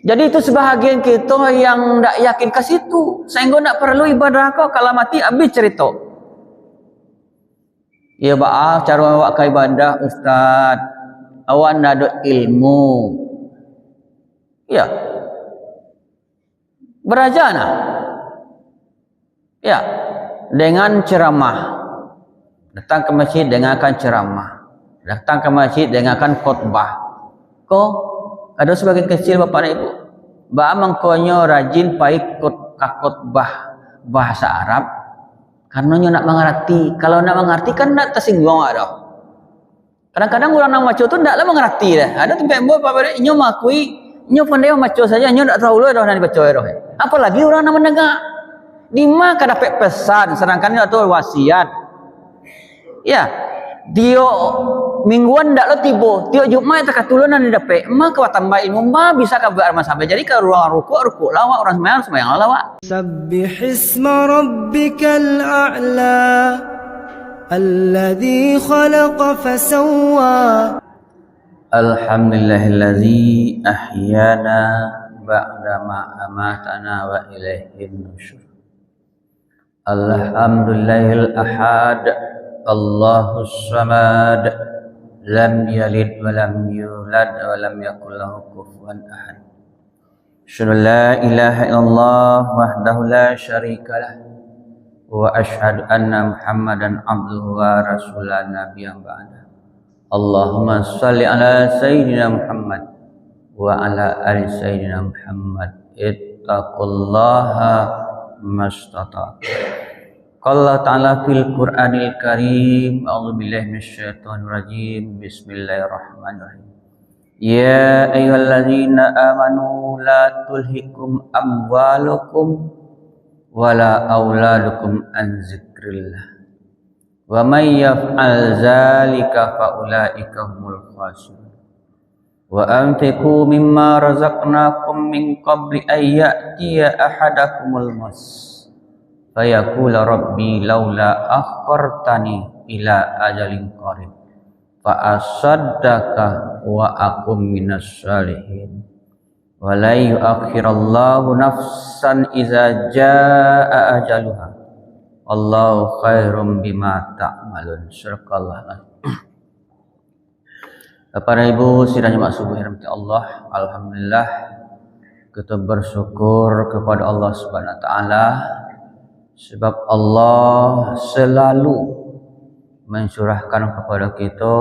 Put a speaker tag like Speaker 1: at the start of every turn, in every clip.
Speaker 1: Jadi itu sebahagian kita yang tak yakin ke situ. Sehingga nak perlu ibadah kau kalau mati habis cerita. Ya ba'a cara awak ke ibadah ustaz. Awak nak ada ilmu. Ya. Beraja nak. Ya. Dengan ceramah. Datang ke masjid dengarkan ceramah. Datang ke masjid dengarkan khutbah. Kau ada sebagian kecil bapak dan ibu. Ba mangkonyo rajin pai khutbah bahasa Arab karena nyo nak mengerti. Kalau nak mengerti kan nak tersinggung ada. Kadang-kadang orang nak maco tu ndaklah mengerti dah. Ada tempat buat bapak nyo makui nyo pandai maco saja nyo ndak tahu loh nak dibaca dah. Apalagi orang nak mendengar. Di mana kada dapat pesan sedangkan nyo tu wasiat. Ya. Dia mingguan ndak lo tibo, tiap Jumat tak katulunan dapat. Mak kau tambah ilmu, mak bisa kau berarma sampai. Jadi kalau orang rukuk lawak, orang sembahyang lawak.
Speaker 2: Sabbih isma rabbikal a'la alladhi khalaqa fasawwa.
Speaker 1: Alhamdulillahilladzi ahyana ba'dama amatana wa ilaihin nusyur. Alhamdulillahil ahad Allahus samad lam yalid wa lam yulad wa lam yakul lahu kufuwan ahad. Asyhadu la ilaha illallah wahdahu la syarikalah wa asyhadu anna Muhammadan abduhu wa rasulan nabiyyan ba'da. Allahumma shalli ala sayyidina Muhammad wa ala ali sayyidina Muhammad. Ittaqullaha mastata'tum. Allah Ta'ala fil Qur'anil Karim. A'udzubillahi minasyaitonir rajim. Bismillahirrahmanirrahim. Ya ayyuhalladzina amanu la tulhikum amwalukum wala auladukum an zikrillah. Wa may yaf'al dzalika fa ulaika humul khasirun. Wa anfiqu mimma razaqnakum min qabli an ya'tiya ahadakumul maut. Fayaqula rabbi laula akhartani ila ajalin qarib fa asaddaka wa akum minas salihin wa la yu'akhirallahu nafsan iza jaa ajaluha wallahu khairum bima ta'malun. Surah Bapak dan Ibu sidang jemaah subuh yang dirahmati Allah, alhamdulillah kita bersyukur kepada Allah Subhanahu wa taala. Sebab Allah selalu mencurahkan kepada kita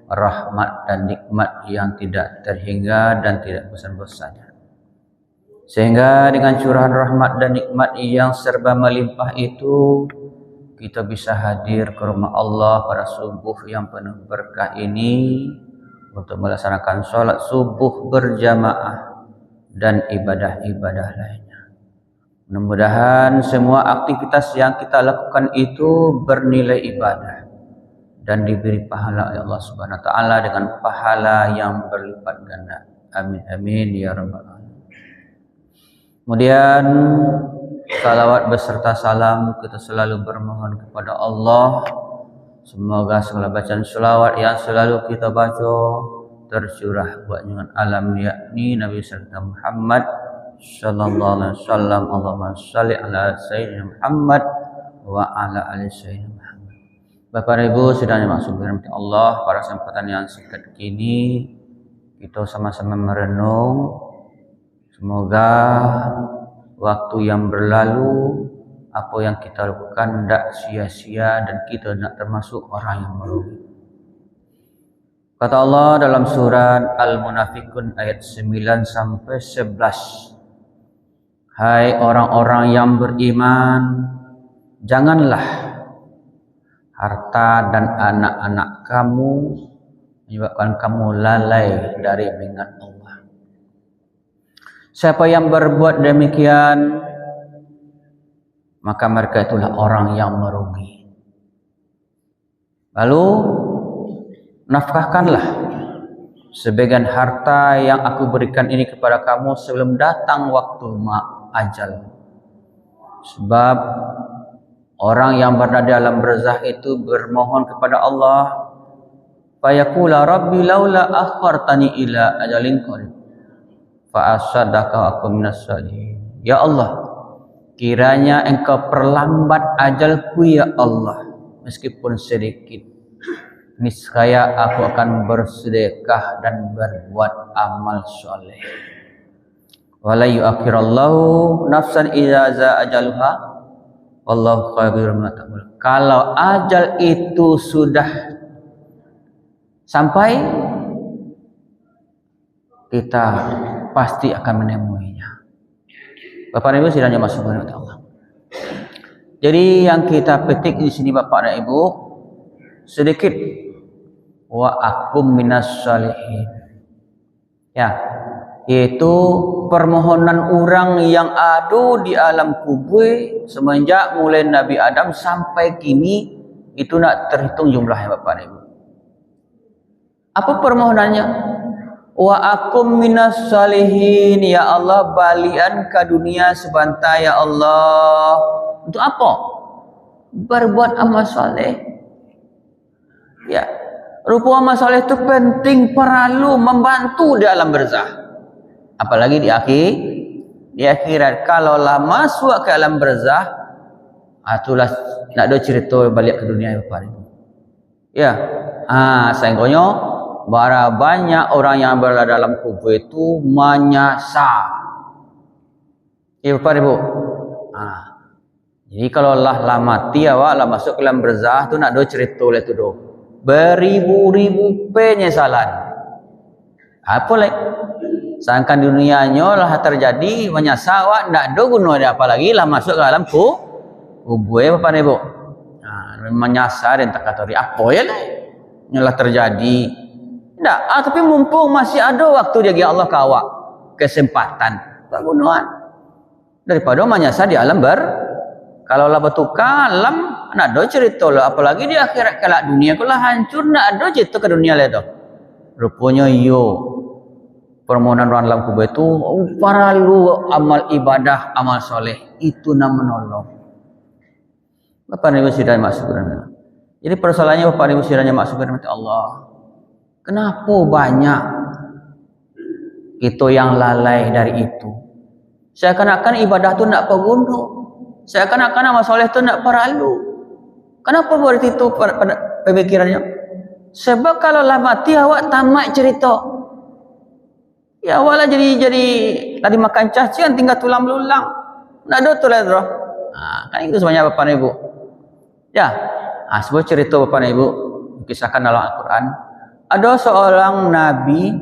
Speaker 1: rahmat dan nikmat yang tidak terhingga dan tidak bosan-bosannya. Sehingga dengan curahan rahmat dan nikmat yang serba melimpah itu, kita bisa hadir ke rumah Allah pada subuh yang penuh berkah ini untuk melaksanakan sholat subuh berjamaah dan ibadah-ibadah lainnya. Mudah-mudahan semua aktivitas yang kita lakukan itu bernilai ibadah dan diberi pahala oleh Allah Subhanahu wa taala dengan pahala yang berlipat ganda. Amin amin ya rabbal alamin. Kemudian salawat beserta salam kita selalu bermohon kepada Allah. Semoga segala bacaan salawat yang selalu kita baca tercurah buat junjungan alam yakni Nabi serta Muhammad sallallahu alaihi wasallam. Allahumma shalli ala sayyidina Muhammad wa ala ali sayyidina Muhammad. Bapak dan Ibu sidang yang maksud dirahmati Allah, pada kesempatan yang singkat kini kita sama-sama merenung. Semoga waktu yang berlalu apa yang kita lakukan tidak sia-sia dan kita tidak termasuk orang yang merugi. Kata Allah dalam surat Al-Munafikun ayat 9 sampai 11. Hai orang-orang yang beriman, janganlah harta dan anak-anak kamu menyebabkan kamu lalai dari mengingat Allah. Siapa yang berbuat demikian, maka mereka itulah orang yang merugi. Lalu nafkahkanlah sebagian harta yang aku berikan ini kepada kamu sebelum datang waktu ajal. Sebab orang yang berada dalam barzakh itu bermohon kepada Allah, fayaqula rabbi laula akhartani ila ajalin qarib fa asadaka aku minas salihin. Ya Allah, kiranya engkau perlambat ajalku ya Allah, meskipun sedikit, niscaya aku akan bersedekah dan berbuat amal soleh. Wala yu'akhirallahu nafsan idza za ajaluha wallahu khabirun bima ta'malun. Kalau ajal itu sudah sampai, kita pasti akan menemuinya. Bapak dan Ibu sidang jemaah subhanahu wa ta'ala. Jadi yang kita petik di sini Bapak dan Ibu, sedikit wa akum minas salihin. Ya, yaitu permohonan orang yang ada di alam kubur semenjak mulai Nabi Adam sampai kini, itu nak terhitung jumlahnya Bapak dan Ibu. Apa permohonannya? Wa akum minas salihin, ya Allah balian ke dunia sebentar ya Allah. Untuk apa? Berbuat amal soleh. Ya, rupa amal soleh itu penting, perlu membantu di alam barzah. Apalagi di akhirat. Kalaulah masuk ke alam barzah, itulah nak ada cerita balik ke dunia Bapak Ibu. Ya, sehingga bara banyak orang yang berada dalam kubur itu menyasar. Ya Bapak Ibu. Jadi kalau lah mati awak lah masuk ke dalam barzah tu nak do cerita le tu do. Beribu-ribu penyesalan. Apa lagi? Sedangkan dunianya lah terjadi menyasar awak nak do guna dia apa lagi lah masuk ke dalam kubur ya Bapak Ibu. Menyasar dan tak kata apa ya lah. Yang terjadi. Tak, tapi mumpung masih ada waktu dia Allah ke awak, kesempatan tak gunakan daripada menyasar di alam kalau lah bertukar alam nak ada cerita lah, apalagi di akhirat kelak dunia kalau hancur nak ada cerita ke dunia lah tu. Rupanya permohonan orang dalam kubur itu perlu amal ibadah, amal soleh itu nak menolong. Bapak Ibu sidang maksud jadi persoalannya Bapak Ibu sidang maksud Allah. Kenapa banyak itu yang lalai dari itu? Seakan-akan ibadah tu nak perguna. Seakan-akan amal soleh tu nak perlu. Kenapa berarti itu pemikirannya? Sebab kalau lah mati awak tamat cerita. Ya awak lah jadi tadi makan cacian tinggal tulang belulang. Nak ada tu lah tu. Kan itu sebenarnya Bapak dan Ibu. Ya, sebuah cerita Bapak dan Ibu kisahkan dalam Al-Quran. Ada seorang nabi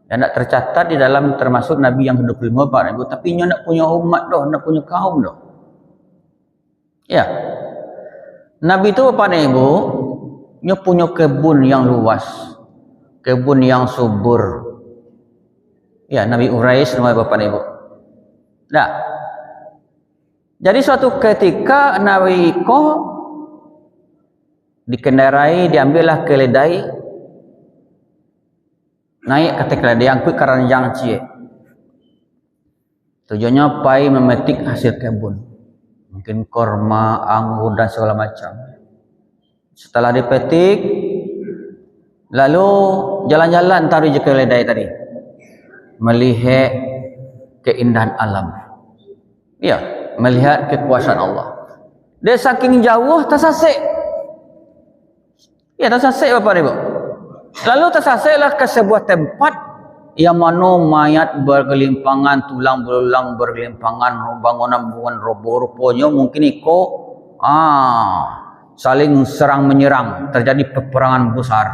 Speaker 1: yang tak tercatat di dalam termasuk nabi yang ke-25 Pak Ibu, tapi dia nak punya umat dah, nak punya kaum dah. Ya. Nabi itu Bapak dan Ibu, dia punya kebun yang luas. Kebun yang subur. Ya, Nabi Urais nama Bapak dan Ibu. Nah. Jadi suatu ketika Nabi Ko dikendarai, diambillah keledai, naik ke keledai yang kuih keranjang cie. Tujuannya pai memetik hasil kebun, mungkin korma, anggur dan segala macam. Setelah dipetik, lalu jalan-jalan taruh je keledai tadi, melihat keindahan alam. Ya, melihat kekuasaan Allah. Dia saking jauh tersasik. Ya, tersasik Bapak Ibu. Lalu tersasiklah ke sebuah tempat yang mana mayat bergelimpangan, tulang belulang bergelimpangan, bangunan-bangunan roboh-robohnya mungkin saling serang menyerang, terjadi peperangan besar.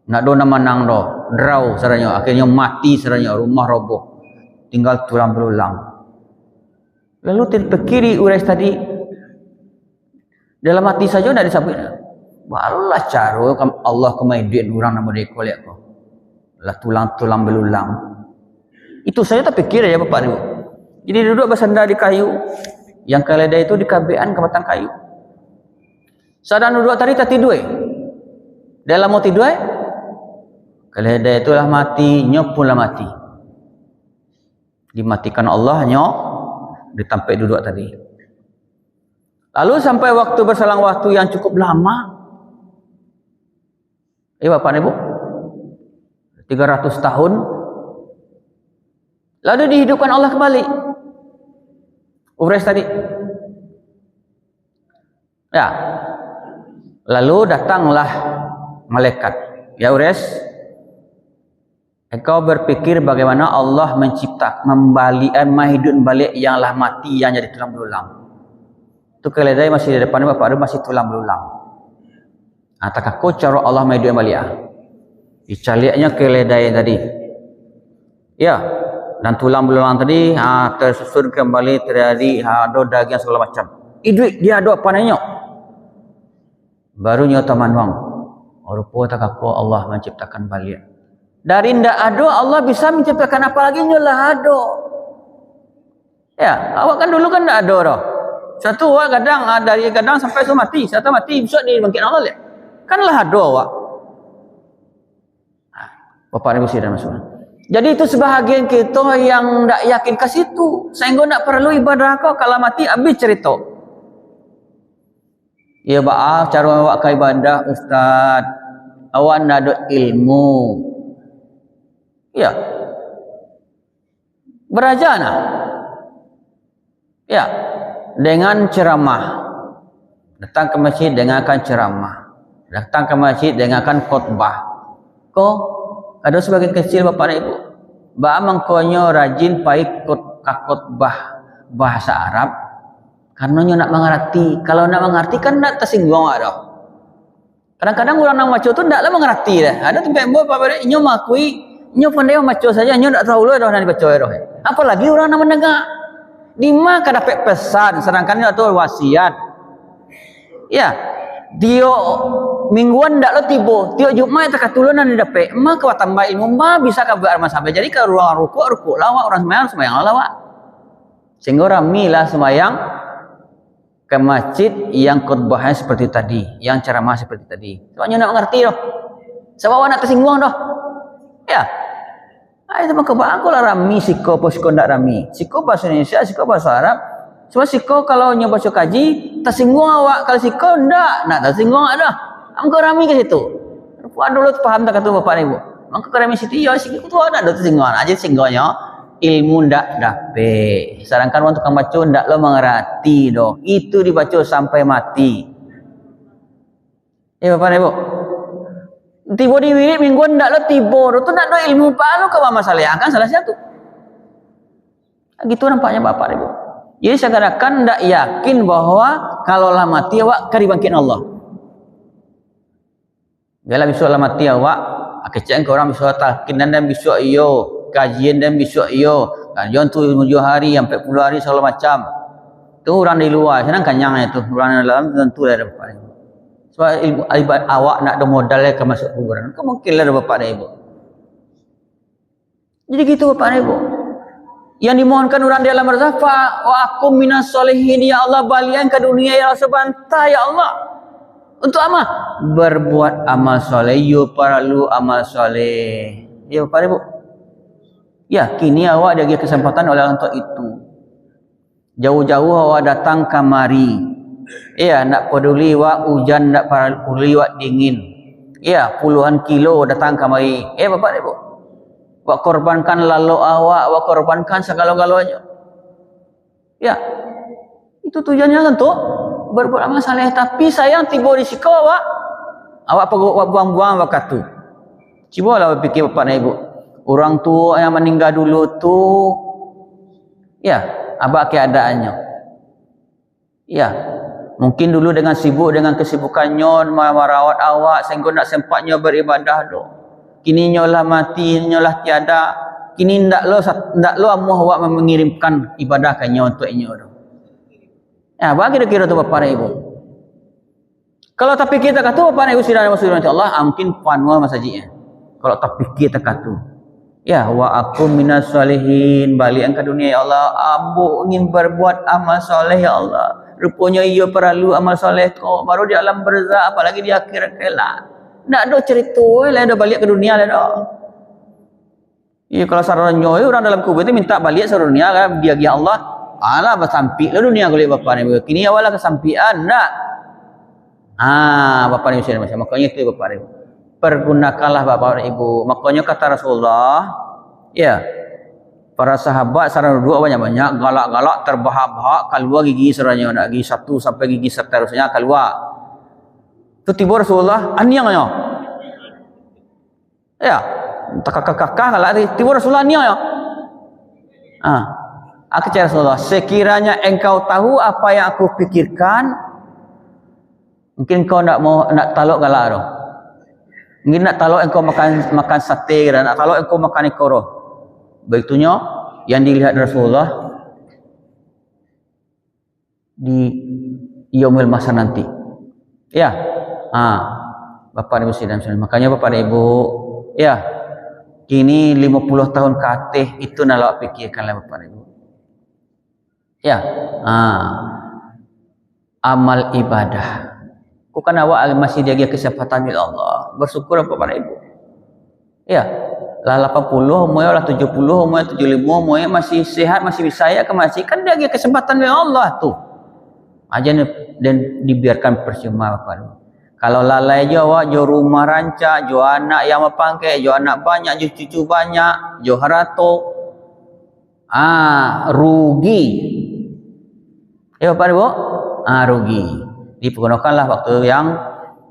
Speaker 1: Nak do nama nang do, draw seranya, akhirnya mati seranya, rumah roboh, tinggal tulang belulang. Lalu terpikiri Urais tadi, dalam hati saja tidak disabit. Barulah cara Allah kemaiduin orang nama dia lihat kau. Lah tulang-tulang belulang. Itu saya tak fikir ya Bapak Ibu. Jadi duduk bersandar di kayu. Yang keledai itu di kabean ke batang kayu. Sadar duduk tadi tak tidur. Dalam mau tidur keledai itulah mati, nyok pula mati. Dimatikan Allah nyok ditampai duduk tadi. Lalu sampai waktu berselang waktu yang cukup lama. Bapak Ibu, 300 tahun Lalu dihidupkan Allah kembali. Ures tadi. Ya. Lalu datanglah malaikat. Ya Ures, engkau berpikir bagaimana Allah menghidupkan balik yang lah mati yang jadi tulang belulang. Itu keledai masih di depan bapak ada masih tulang belulang. Tak aku cara Allah menghidupkan balik. Dicaliaknya keledai tadi. Ya, dan tulang belulang tadi tersusun kembali terjadi ada daging segala macam. Hidup dia ada apa nanya? Baru nyata manuang. Rupa tak aku Allah menciptakan balik. Dari ndak ada Allah bisa menciptakan apa lagi nyolah ada. Ya, awak kan dulu kan ndak ada dah. Satu awak kadang dari kadang sampai tu mati, satu mati besok dibangkitkan Allah lihat. Kanlah ada awak. Bapak Ibu sidang masuk. Jadi itu sebahagian kita yang ndak yakin ke situ. Sehingga ndak perlu ibadah kau kalau mati habis cerita. Ya maaf cara awak ke ibadah ustaz. Awak ndak ada ilmu. Ya. Beraja nah. Ya. Dengan ceramah. Datang ke masjid dengarkan ceramah. Datang ke masjid dengarkan khutbah. Kok ada sebagian kecil bapak dan ibu. Ba mangkonyo rajin pai khutbah bahasa Arab karena nyo nak mengerti. Kalau nak mengerti kan nak tersinggung ada. Kadang-kadang orang nak maco tu ndaklah mengerti dah. Ada tempat bapak dan nyo makui nyo pandai maco saja nyo ndak tahu lah dah nak dibaca dah. Apalagi orang nak mendengar. Di mana kada dapat pesan sedangkan nyo tu wasiat. Ya. Dia mingguan ndak lo tibo. Tiap Jumat tak katulun nan dapat. Mak kau tambah ilmu ma bisa ka beramal sampai. Jadi kalau orang rukuk lawak, orang sembahyang lawak. Sehingga rami lah sembahyang ke masjid yang khutbahnya seperti tadi, yang ceramah seperti tadi. Sebabnya nak mengerti doh. Sebab nak tersinggung doh. Ya. Itu maka aku lah rami siko posko ndak rami. Siko bahasa Indonesia, siko bahasa Arab. Sebab siko kalau nyoba baca kaji tersinggung awak, kalau siko ndak tersinggung ada. Engkau rami ke situ. Puan dulu paham tak kata bapak ibu. Engkau rami situ ya siko tu ada tersinggung aja singgungnya ilmu ndak dapat. Sedangkan orang tukang baca ndak lo mengerti doh. Itu dibaca sampai mati. Ya bapak ibu. Tiba di mingguan ndak lo tiba. Tu ndak ada ilmu apa lo ke masalah kan salah satu. Gitu nampaknya bapak ibu. Jadi seakan-akan tidak yakin bahwa kalau lah mati awak akan dibangkitkan Allah. Bila besok lah mati awak, kecil ke orang besok talqin dan besok iyo, kajian dan besok iyo, kajian tu 7 hari, sampai 10 hari segala macam. Tu orang di luar, senang kanyang itu, orang di dalam tentu ada bapak ibu. Sebab awak nak ada modalnya ke masuk kuburan, mungkinlah ada bapak dan ibu. Jadi gitu bapak dan ibu. Yang dimohonkan orang di alam barzakh, wa akum minas solihin ya Allah, balian ke dunia ya Allah sebantah ya Allah. Untuk apa? Berbuat amal soleh, yo para lu amal soleh. Ya Bapak Ibu. Ya, kini awak ada kesempatan oleh untuk itu. Jauh-jauh awak datang kamari. Ya, nak peduli wak hujan, nak peduli wak dingin. Ya, puluhan kilo datang kamari. Bapak Ibu. Wak korbankan lalu awak, wak korbankan segala-galanya. Ya, itu tujuannya tentu berbuat amal saleh. Tapi sayang tiba di siku awak buang-buang waktu. Cubalah berfikir bapak dan ibu. Orang tua yang meninggal dulu tu, ya, apa keadaannya? Ya, mungkin dulu dengan sibuk dengan kesibukannya merawat awak sehingga nak sempatnya beribadah doh. Kini nyolah mati, nyolah tiada. Kini ndak lo amuh awak mengirimkan ibadah kanya untuk inyo doh. Ya, bagi kira-kira tu bapak dan ibu. Kalau tapi kita kata bapak dan ibu sudah masuk insya-Allah, mungkin panwa masajidnya. Kalau tapi kita kata, ya wa aku minas solihin, balik ke dunia ya Allah, ambo ingin berbuat amal soleh ya Allah. Rupanya ia perlu amal soleh kau baru di alam barzakh, apalagi di akhirat kelak. Ndak ada cerita lah dah balik ke dunia lah dah. Ya kalau sarannya orang dalam kubur itu minta balik ke dunia kan dia Allah. Alah bersampi lah dunia kulit bapak ni. Kini awal kesampian nak. Bapak ni sudah macam makanya itu bapak ni. Pergunakanlah bapak dan ibu. Makanya kata Rasulullah, ya. Para sahabat sarana duduk banyak-banyak, galak-galak, terbahak-bahak, keluar gigi seranya, nak gigi 1 sampai gigi seterusnya keluar. Tu tiba Rasulullah, aniangnya. Ya, kakak-kakak galak tiba Rasulullah aniangnya. Aku cakap Rasulullah, sekiranya engkau tahu apa yang aku pikirkan, mungkin kau nak taluk galak tu. Mungkin nak taluk engkau makan sate, nak taluk engkau makan ikoro. Begitunya yang dilihat Rasulullah di yaumil masa nanti. Ya. Bapak Ibu sidang sekalian. Makanya Bapak Ibu, ya. Kini 50 tahun ke atas itu nak awak fikirkanlah Bapak Ibu. Ya. Amal ibadah. Bukan awak masih jaga kesempatan oleh Allah. Bersyukur Bapak Ibu. Ya. Lah 80, umurnya lah 70, umurnya 75, umurnya masih sehat, masih bisa ya masih kan dia ada kesempatan oleh Allah tu. Aja dan dibiarkan percuma Bapak. Kalau lalai je awak jo rumah rancak, jo anak yang mepangkai, jo anak banyak, jo cucu banyak, jo harato. Rugi. Ya Bapak Ibu? Rugi. Dipergunakanlah waktu yang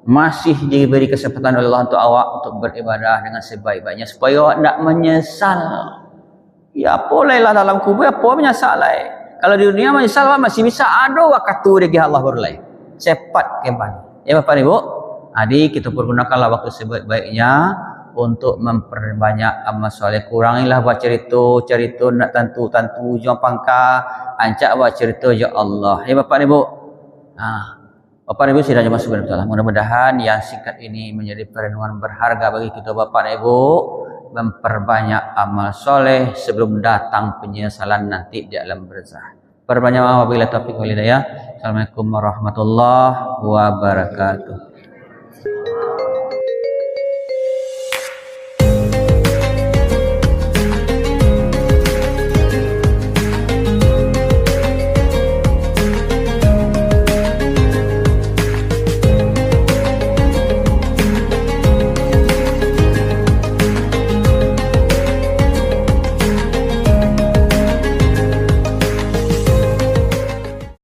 Speaker 1: masih diberi kesempatan oleh Allah untuk awak untuk beribadah dengan sebaik-baiknya supaya awak tidak menyesal. Ya bolehlah dalam kubur apa menyesal lah. Kalau di dunia menyesal masih bisa ada waktu dengan Allah berlai. Cepat kembali. Ya Bapak Ibu, adik kita pergunakanlah waktu sebaik-baiknya untuk memperbanyak amal soleh. Kurangilah buat cerita nak tantu jangan pangka, ancak buat cerita ya Allah. Ya Bapak Ibu. Bapak Ibu sidang jemaah subhanallah. Mudah-mudahan yang singkat ini menjadi perenungan berharga bagi kita Bapak Ibu, memperbanyak amal soleh sebelum datang penyesalan nanti di alam barzah. Perbanyak wabillahi taufiq wal hidayah. Assalamualaikum warahmatullahi wabarakatuh.